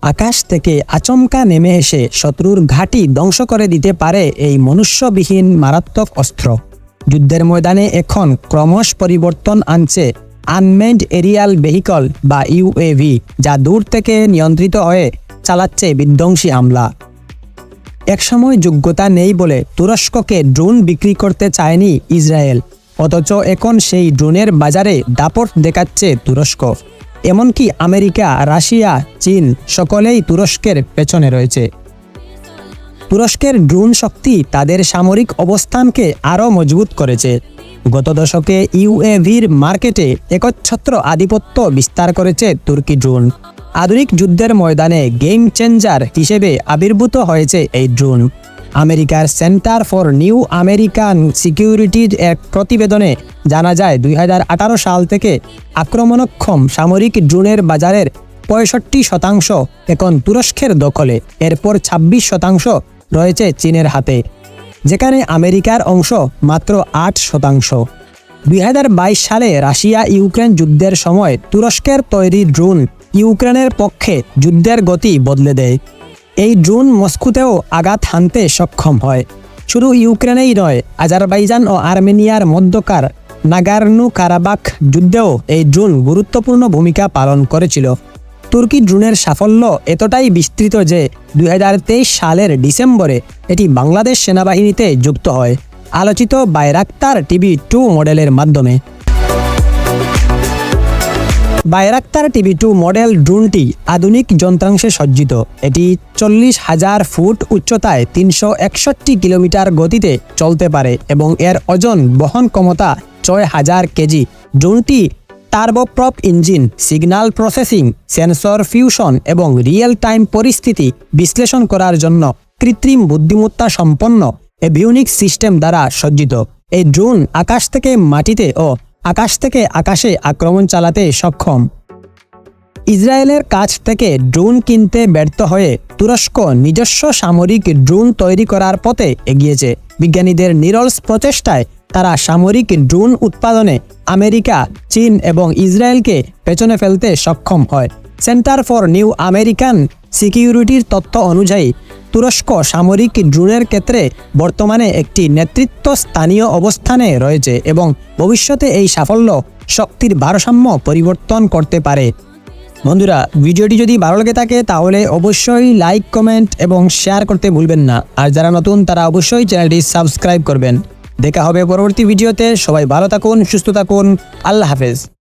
আকাশ থেকে আচমকা নেমে এসে শত্রুর ঘাঁটি ধ্বংস করে দিতে পারে এই মনুষ্যবিহীন মারাত্মক অস্ত্র। যুদ্ধের ময়দানে এখন ক্রমশ পরিবর্তন আনছে আনমেন্ড এরিয়াল ভেহিকল বা ইউএভি, যা দূর থেকে নিয়ন্ত্রিত হয়ে চালাচ্ছে বিধ্বংসী হামলা। একসময় যোগ্যতা নেই বলে তুরস্ককে ড্রোন বিক্রি করতে চায়নি ইসরায়েল, অথচ এখন সেই ড্রোনের বাজারে দাপট দেখাচ্ছে তুরস্ক। এমনকি আমেরিকা, রাশিয়া, চীন সকলেই তুরস্কের পেছনে রয়েছে। তুরস্কের ড্রোন শক্তি তাদের সামরিক অবস্থানকে আরও মজবুত করেছে। গত দশকে ইউএভির মার্কেটে একচ্ছত্র আধিপত্য বিস্তার করেছে তুর্কি ড্রোন। আধুনিক যুদ্ধের ময়দানে গেম চেঞ্জার হিসেবে আবির্ভূত হয়েছে এই ড্রোন। আমেরিকার সেন্টার ফর নিউ আমেরিকান সিকিউরিটির এক প্রতিবেদনে জানা যায় 2018 সাল থেকে আক্রমণক্ষম সামরিক ড্রোনের বাজারের 65% এখন তুরস্কের দখলে। এরপর 26% রয়েছে চীনের হাতে, যেখানে আমেরিকার অংশ মাত্র 8%। 2022 সালে রাশিয়া ইউক্রেন যুদ্ধের সময় তুরস্কের তৈরি ড্রোন ইউক্রেনের পক্ষে যুদ্ধের গতি বদলে দেয়। এই ড্রোন মস্কোতেও আঘাত হানতে সক্ষম হয়। শুধু ইউক্রেনেই নয়, আজারবাইজান ও আর্মেনিয়ার মধ্যকার নাগোর্নো কারাবাখ যুদ্ধেও এই ড্রোন গুরুত্বপূর্ণ ভূমিকা পালন করেছিল। তুর্কি ড্রোনের সাফল্য এতটাই বিস্তৃত যে 2023 সালের ডিসেম্বরে এটি বাংলাদেশ সেনাবাহিনীতে যুক্ত হয় আলোচিত বাইরাক্তার TB2 মডেলের মাধ্যমে। বাইরাক্তার TB2 মডেল ড্রোনটি আধুনিক যন্ত্রাংশে সজ্জিত। এটি 40,000 ফুট উচ্চতায় 361 কিলোমিটার গতিতে চলতে পারে এবং এর ওজন বহন ক্ষমতা 6,000 কেজি। ড্রোনটি turboprop engine, signal processing, sensor fusion এবং রিয়েল টাইম পরিস্থিতি বিশ্লেষণ করার জন্য কৃত্রিম বুদ্ধিমত্তা সম্পন্ন এভিওনিক্স সিস্টেম দ্বারা সজ্জিত। এই ড্রোন আকাশ থেকে মাটিতে ও আকাশ থেকে আকাশে আক্রমণ চালাতে সক্ষম। ইসরায়েলের কাছ থেকে ড্রোন কিনতে ব্যর্থ হয়ে তুরস্ক নিজস্ব সামরিক ড্রোন তৈরি করার পথে এগিয়েছে। বিজ্ঞানীদের নিরলস প্রচেষ্টায় তারা সামরিক ড্রোন উৎপাদনে আমেরিকা, চীন এবং ইসরায়েলকে পেছনে ফেলতে সক্ষম হয়। সেন্টার ফর নিউ আমেরিকান সিকিউরিটির তথ্য অনুযায়ী তুরস্ক সামরিক ড্রোনের ক্ষেত্রে বর্তমানে একটি নেতৃত্বস্থানীয় অবস্থানে রয়েছে এবং ভবিষ্যতে এই সাফল্য শক্তির ভারসাম্য পরিবর্তন করতে পারে। বন্ধুরা, ভিডিওটি যদি ভালো লেগে থাকে তাহলে অবশ্যই লাইক, কমেন্ট এবং শেয়ার করতে ভুলবেন না। আর যারা নতুন তারা অবশ্যই চ্যানেলটি সাবস্ক্রাইব করবেন। দেখা হবে পরবর্তী ভিডিওতে। সবাই ভালো থাকুন, সুস্থ থাকুন। আল্লাহ হাফেজ।